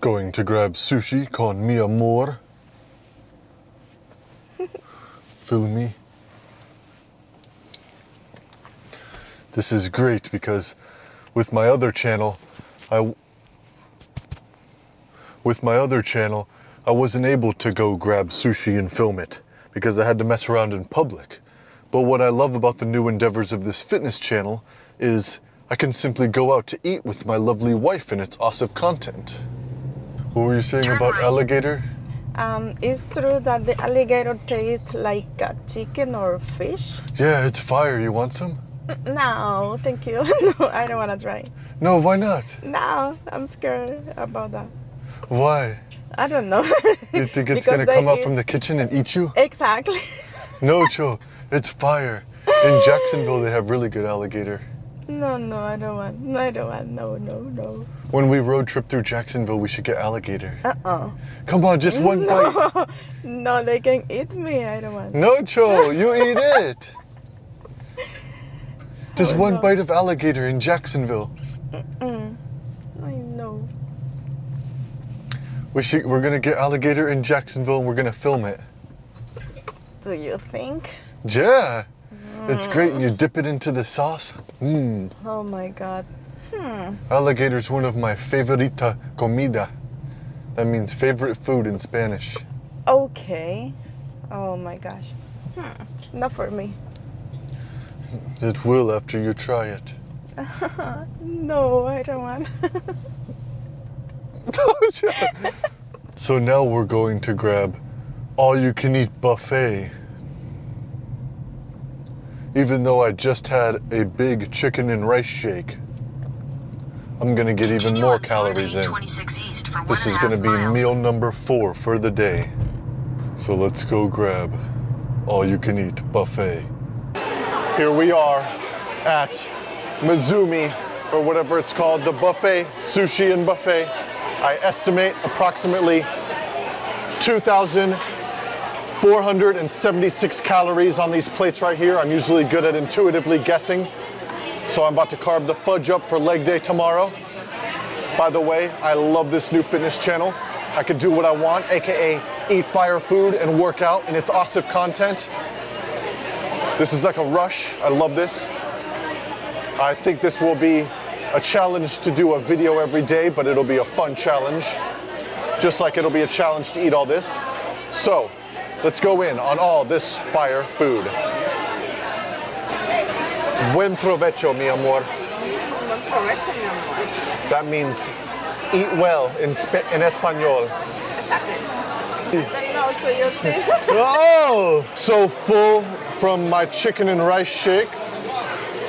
Going to grab sushi con mi amor. Feel me? This is great because with my other channel, I wasn't able to go grab sushi and film it because I had to mess around in public. But what I love about the new endeavors of this fitness channel is I can simply go out to eat with my lovely wife and it's awesome content. What were you saying about alligator? It's true that the alligator tastes like chicken or fish? Yeah, it's fire. You want some? No, thank you. No, I don't want to try. No, why not? No, I'm scared about that. Why? I don't know. You think it's gonna come out from the kitchen and eat you? Exactly. No, Cho, it's fire. In Jacksonville, they have really good alligator. No, I don't want. No. When we road trip through Jacksonville, we should get alligator. Uh-uh. Come on, just one bite. No, they can eat me. I don't want. No, Cho, you eat it. Just one no. bite of alligator in Jacksonville. I know. We're gonna get alligator in Jacksonville and we're gonna film it. Do you think? Yeah, it's great. And you dip it into the sauce. Mmm. Oh my God. Alligator's one of my favorita comida. That means favorite food in Spanish. Okay. Oh my gosh. Not for me. It will after you try it. No, I don't want. So now we're going to grab all-you-can-eat buffet. Even though I just had a big chicken and rice shake, I'm gonna get even more calories in. This is gonna be meal number 4 for the day. So let's go grab all-you-can-eat buffet. Here we are at Mizumi, or whatever it's called, the buffet, sushi and buffet. I estimate approximately 2,476 calories on these plates right here. I'm usually good at intuitively guessing. So I'm about to carve the fudge up for leg day tomorrow. By the way, I love this new fitness channel. I could do what I want, AKA eat fire food and work out, and it's awesome content. This is like a rush. I love this. I think this will be a challenge to do a video every day, but it'll be a fun challenge. Just like it'll be a challenge to eat all this. So, let's go in on all this fire food. Buen provecho, mi amor. Buen provecho, mi amor. That means eat well in español. Oh, so full from my chicken and rice shake.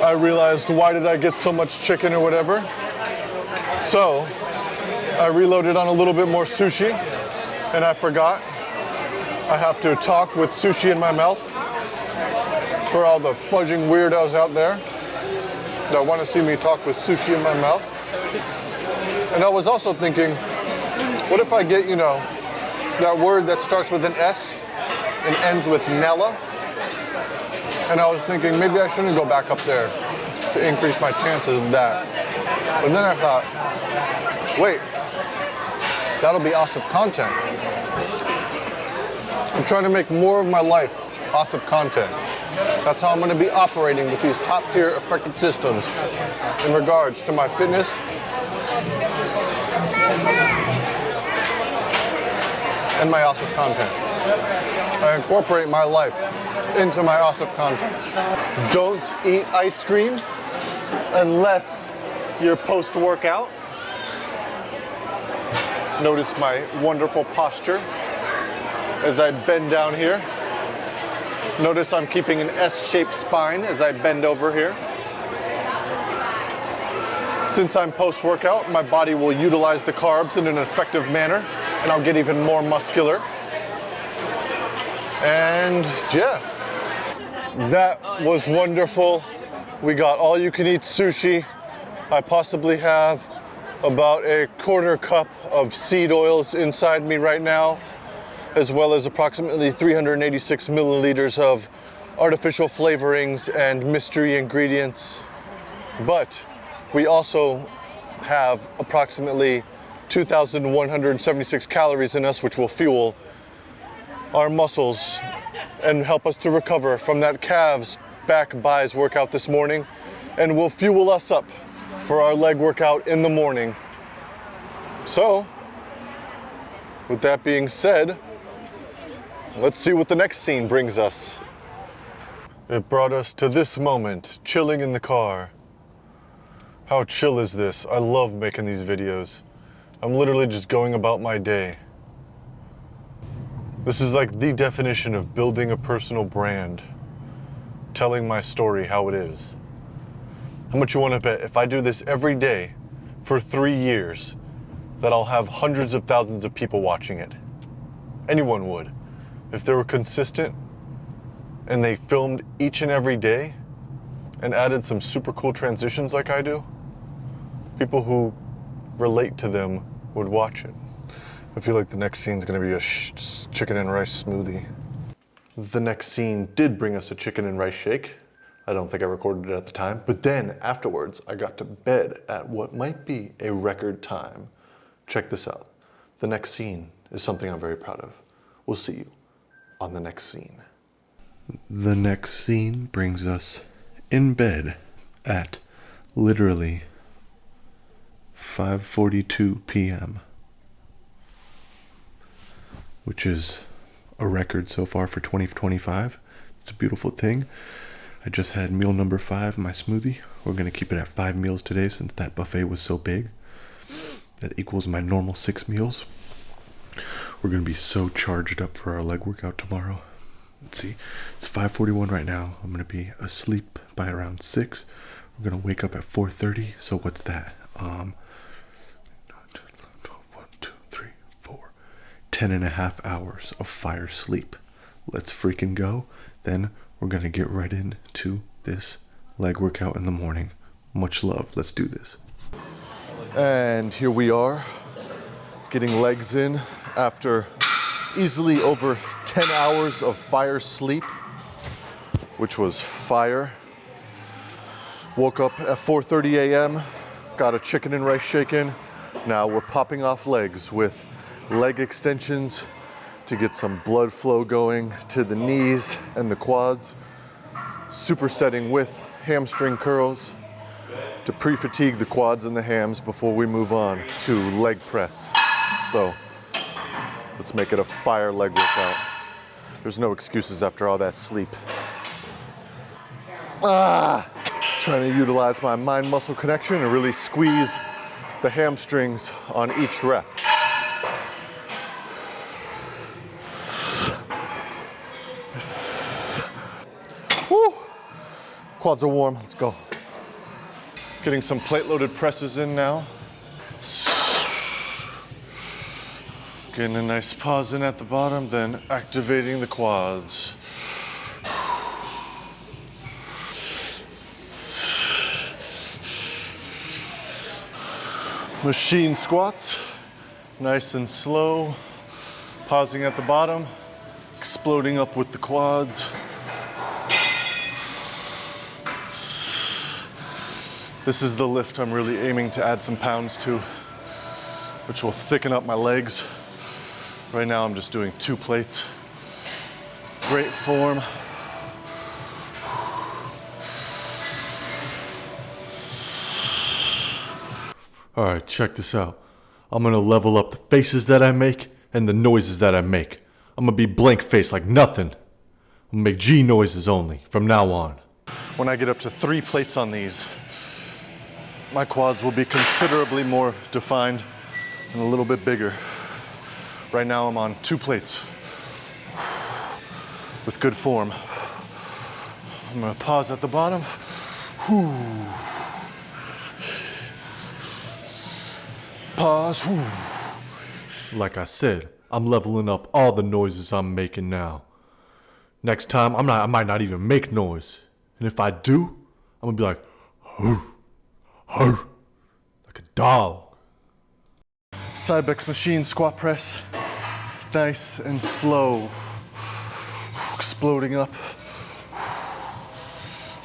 I realized, why did I get so much chicken or whatever? So I reloaded on a little bit more sushi and I forgot I have to talk with sushi in my mouth for all the fudging weirdos out there that want to see me talk with sushi in my mouth. And I was also thinking, what if I get, that word that starts with an S and ends with Nella? And I was thinking maybe I shouldn't go back up there to increase my chances of that. But then I thought, wait, that'll be awesome content. I'm trying to make more of my life awesome content. That's how I'm going to be operating with these top tier effective systems in regards to my fitness and my awesome content. I incorporate my life into my awesome content. Don't eat ice cream unless you're post-workout. Notice my wonderful posture as I bend down here. Notice I'm keeping an S-shaped spine as I bend over here. Since I'm post-workout, my body will utilize the carbs in an effective manner, and I'll get even more muscular. And yeah, that was wonderful. We got all-you-can-eat sushi. I possibly have about a quarter cup of seed oils inside me right now, as well as approximately 386 milliliters of artificial flavorings and mystery ingredients. But we also have approximately 2,176 calories in us, which will fuel our muscles and help us to recover from that calves back buys workout this morning, and will fuel us up for our leg workout in the morning. So, with that being said, let's see what the next scene brings us. It brought us to this moment, chilling in the car. How chill is this? I love making these videos. I'm literally just going about my day. This is like the definition of building a personal brand. Telling my story how it is. How much you want to bet if I do this every day for 3 years that I'll have hundreds of thousands of people watching it? Anyone would. If they were consistent and they filmed each and every day and added some super cool transitions like I do, people who relate to them would watch it. I feel like the next scene's gonna be a chicken and rice smoothie. The next scene did bring us a chicken and rice shake. I don't think I recorded it at the time, but then afterwards I got to bed at what might be a record time. Check this out. The next scene is something I'm very proud of. We'll see you on the next scene. The next scene brings us in bed at literally 5:42 p.m., which is a record so far for 2025. It's a beautiful thing. I just had meal number 5, my smoothie. We're gonna keep it at 5 meals today since that buffet was so big. That equals my normal 6 meals. We're gonna be so charged up for our leg workout tomorrow. Let's see, it's 5:41 right now. I'm gonna be asleep by around 6. We're gonna wake up at 4:30. So what's that? 10.5 hours of fire sleep. Let's freaking go. Then we're gonna get right into this leg workout in the morning. Much love. Let's do this. And here we are, getting legs in after easily over 10 hours of fire sleep, which was fire. Woke up at 4:30 a.m., got a chicken and rice shake in. Now we're popping off legs with leg extensions to get some blood flow going to the knees and the quads. Supersetting with hamstring curls to pre-fatigue the quads and the hams before we move on to leg press. So let's make it a fire leg workout. There's no excuses after all that sleep. Trying to utilize my mind muscle connection and really squeeze the hamstrings on each rep. Woo. Quads are warm, let's go. Getting some plate loaded presses in now. Getting a nice pause in at the bottom, then activating the quads. Machine squats, nice and slow. Pausing at the bottom, exploding up with the quads. This is the lift I'm really aiming to add some pounds to, which will thicken up my legs. Right now I'm just doing 2 plates. Great form. All right, check this out. I'm gonna level up the faces that I make and the noises that I make. I'm gonna be blank faced like nothing. I'm gonna make G noises only from now on. When I get up to 3 plates on these, my quads will be considerably more defined and a little bit bigger. Right now I'm on 2 plates with good form. I'm gonna pause at the bottom. Whew. Pause. Whew. Like I said, I'm leveling up all the noises I'm making now. Next time, I might not even make noise. And if I do, I'm gonna be like, hoo, hoo, like a dog. Cybex machine squat press. Nice and slow. Exploding up.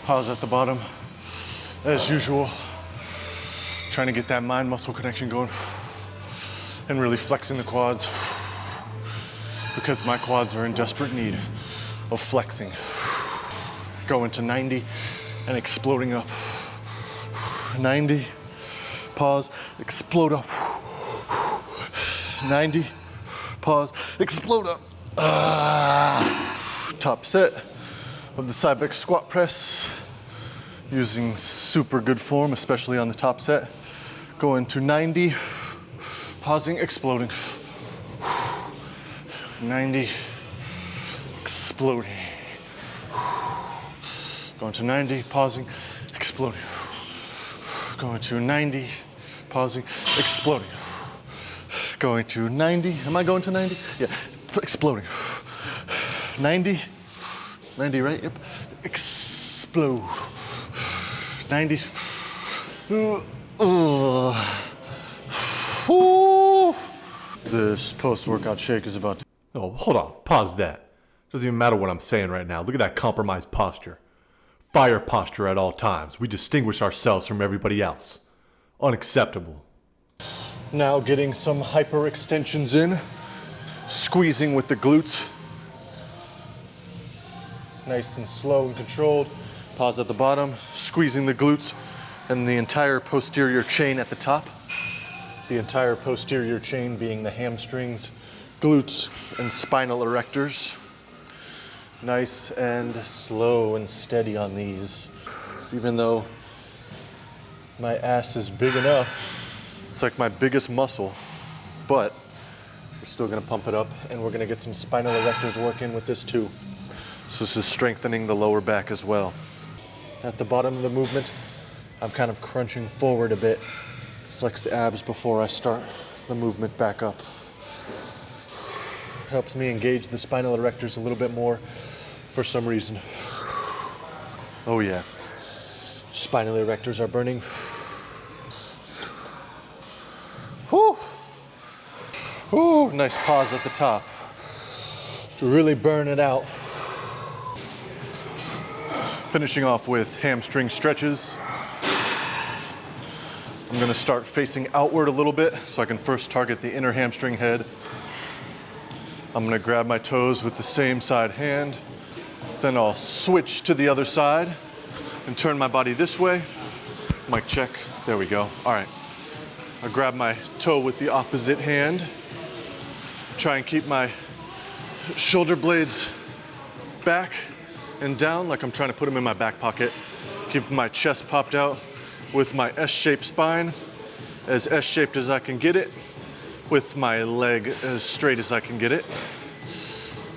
Pause at the bottom. As usual. Trying to get that mind muscle connection going. and really flexing the quads because my quads are in desperate need of flexing. Going to 90 and exploding up. 90, pause, explode up. 90, pause, explode up. Top set of the side back squat press, using super good form, especially on the top set. Going to 90, pausing, exploding. 90, exploding. Going to 90, pausing, exploding. Going to 90, pausing, exploding. Going to 90, am I going to 90? Yeah, exploding. 90, 90, right? Yep. Explode. 90. This post-workout shake is about to... Oh, hold on. Pause that. Doesn't even matter what I'm saying right now. Look at that compromised posture. Fire posture at all times. We distinguish ourselves from everybody else. Unacceptable. Now getting some hyperextensions in. Squeezing with the glutes. Nice and slow and controlled. Pause at the bottom. Squeezing the glutes and the entire posterior chain at the top. The entire posterior chain being the hamstrings, glutes, and spinal erectors. Nice and slow and steady on these. Even though my ass is big enough, it's like my biggest muscle, but we're still gonna pump it up and we're gonna get some spinal erectors working with this too. So this is strengthening the lower back as well. At the bottom of the movement, I'm kind of crunching forward a bit. Flex the abs before I start the movement back up. Helps me engage the spinal erectors a little bit more for some reason. Oh yeah, spinal erectors are burning. Whew. Whew, nice pause at the top to really burn it out. Finishing off with hamstring stretches. I'm gonna start facing outward a little bit so I can first target the inner hamstring head. I'm gonna grab my toes with the same side hand. Then I'll switch to the other side and turn my body this way. Mic check, there we go. All right, I'll grab my toe with the opposite hand. Try and keep my shoulder blades back and down like I'm trying to put them in my back pocket. Keep my chest popped out with my S-shaped spine, as S-shaped as I can get it, with my leg as straight as I can get it.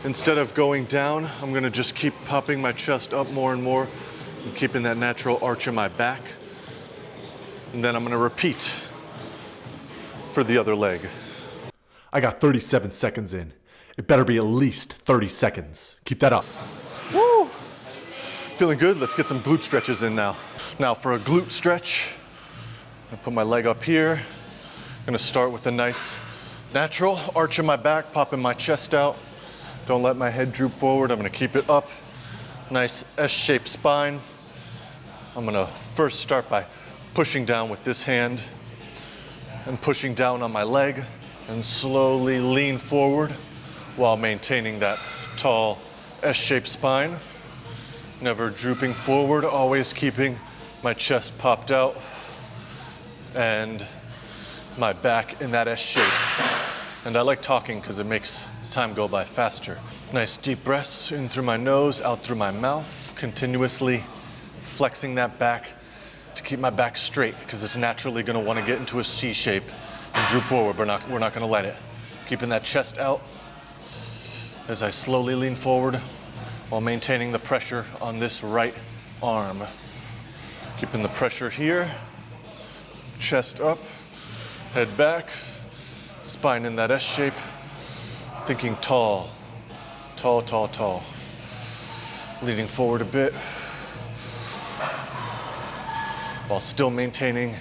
Instead of going down, I'm gonna just keep popping my chest up more and more and keeping that natural arch in my back. And then I'm gonna repeat for the other leg. I got 37 seconds in. It better be at least 30 seconds. Keep that up. Woo! Feeling good? Let's get some glute stretches in now. Now for a glute stretch, I'm gonna put my leg up here. I'm gonna start with a nice natural arch in my back, popping my chest out. Don't let my head droop forward. I'm gonna keep it up. Nice S-shaped spine. I'm gonna first start by pushing down with this hand and pushing down on my leg and slowly lean forward while maintaining that tall S-shaped spine. Never drooping forward, always keeping my chest popped out and my back in that S shape. And I like talking because it makes time go by faster. Nice deep breaths in through my nose, out through my mouth, continuously flexing that back to keep my back straight because it's naturally gonna wanna get into a C shape and droop forward, but we're not gonna let it. Keeping that chest out as I slowly lean forward while maintaining the pressure on this right arm. Keeping the pressure here, chest up, head back, spine in that S shape, thinking tall, tall, tall, tall. Leaning forward a bit, while still maintaining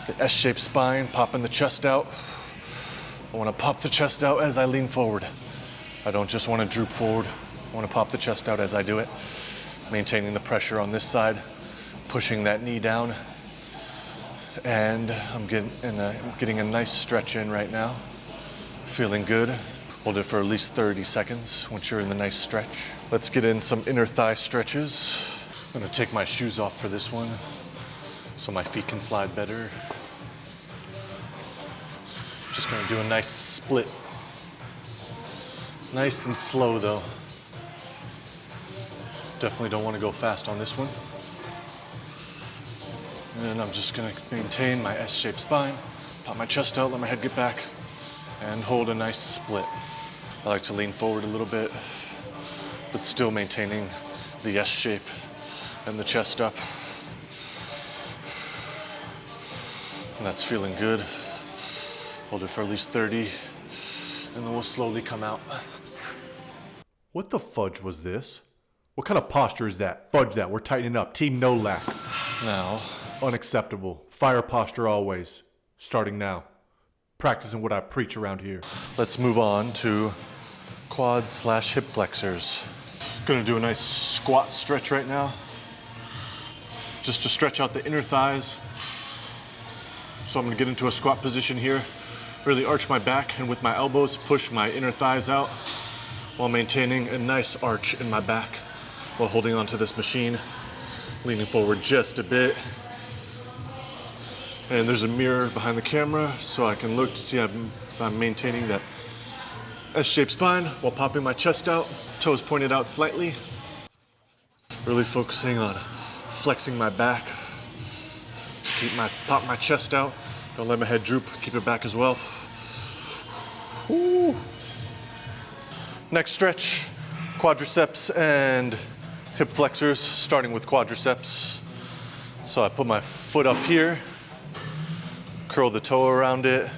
the S-shaped spine, popping the chest out. I wanna pop the chest out as I lean forward. I don't just wanna droop forward. I wanna pop the chest out as I do it. Maintaining the pressure on this side, pushing that knee down And I'm getting a nice stretch in right now. Feeling good. Hold it for at least 30 seconds once you're in the nice stretch. Let's get in some inner thigh stretches. I'm gonna take my shoes off for this one so my feet can slide better. Just gonna do a nice split. Nice and slow though. Definitely don't want to go fast on this one. And I'm just gonna maintain my S-shaped spine, pop my chest out, let my head get back, and hold a nice split. I like to lean forward a little bit, but still maintaining the S shape and the chest up. And that's feeling good. Hold it for at least 30, and then we'll slowly come out. What the fudge was this? What kind of posture is that? Fudge that, we're tightening up. Team no lack. Now, Unacceptable. Fire posture always. Starting now. Practicing what I preach around here. let's move on to quad/hip flexors. Gonna do a nice squat stretch right now. Just to stretch out the inner thighs. So I'm gonna get into a squat position here. Really arch my back and with my elbows push my inner thighs out while maintaining a nice arch in my back while holding onto this machine, leaning forward just a bit. And there's a mirror behind the camera so I can look to see if I'm maintaining that S-shaped spine while popping my chest out, toes pointed out slightly. Really focusing on flexing my back to pop my chest out. Don't let my head droop, keep it back as well. Woo. Next stretch, quadriceps and hip flexors, starting with quadriceps. So I put my foot up here, curl the toe around it.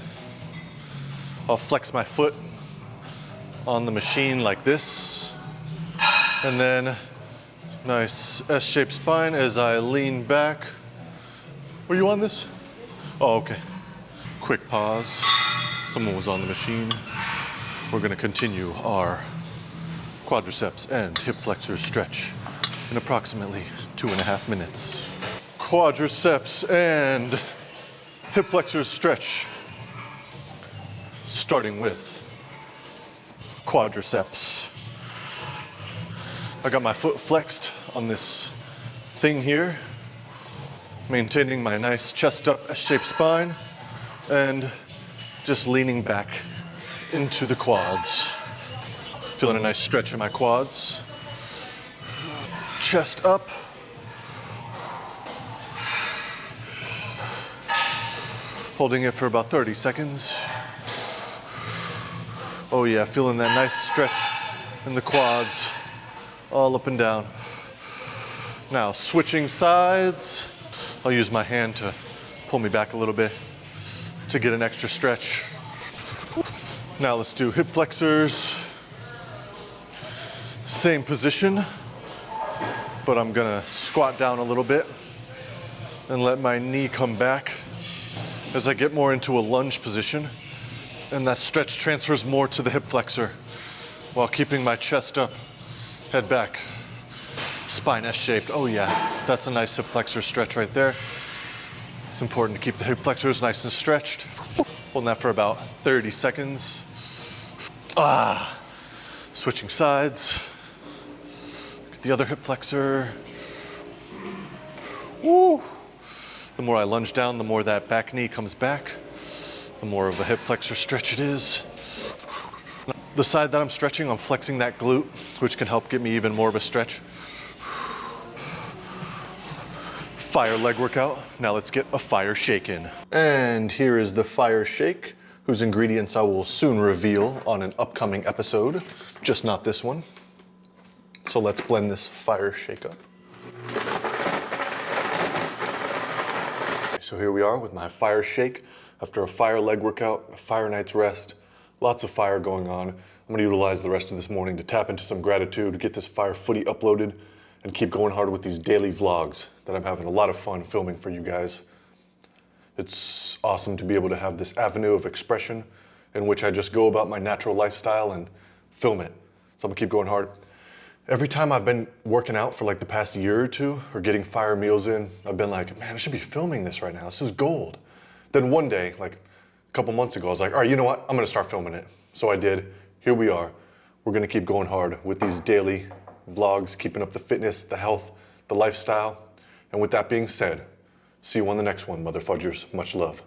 I'll flex my foot on the machine like this. And then nice S-shaped spine as I lean back. Were you on this? Oh, okay. Quick pause. Someone was on the machine. We're gonna continue our quadriceps and hip flexor stretch in approximately 2.5 minutes. Quadriceps and hip flexor stretch. Starting with quadriceps. I got my foot flexed on this thing here, maintaining my nice chest up S-shaped spine and just leaning back into the quads. Feeling a nice stretch in my quads. Chest up. Holding it for about 30 seconds. Oh yeah, feeling that nice stretch in the quads, all up and down. Now switching sides. I'll use my hand to pull me back a little bit to get an extra stretch. Now let's do hip flexors. Same position, but I'm gonna squat down a little bit and let my knee come back as I get more into a lunge position. And that stretch transfers more to the hip flexor while keeping my chest up, head back, spine S-shaped. Oh yeah, that's a nice hip flexor stretch right there. It's important to keep the hip flexors nice and stretched. Holding that for about 30 seconds. Switching sides. Get the other hip flexor. Woo. The more I lunge down, the more that back knee comes back. The more of a hip flexor stretch it is. The side that I'm stretching, I'm flexing that glute, which can help get me even more of a stretch. Fire leg workout. Now let's get a fire shake in. And here is the fire shake, whose ingredients I will soon reveal on an upcoming episode, just not this one. So let's blend this fire shake up. So here we are with my fire shake. After a fire leg workout, a fire night's rest, lots of fire going on. I'm gonna utilize the rest of this morning to tap into some gratitude, get this fire footy uploaded, and keep going hard with these daily vlogs that I'm having a lot of fun filming for you guys. It's awesome to be able to have this avenue of expression in which I just go about my natural lifestyle and film it. So I'm gonna keep going hard. Every time I've been working out for like the past year or two or getting fire meals in, I've been like, man, I should be filming this right now. This is gold. Then one day, like a couple months ago, I was like, all right, you know what? I'm gonna start filming it. So I did. Here we are. We're gonna keep going hard with these daily vlogs, keeping up the fitness, the health, the lifestyle. And with that being said, see you on the next one, mother fudgers. Much love.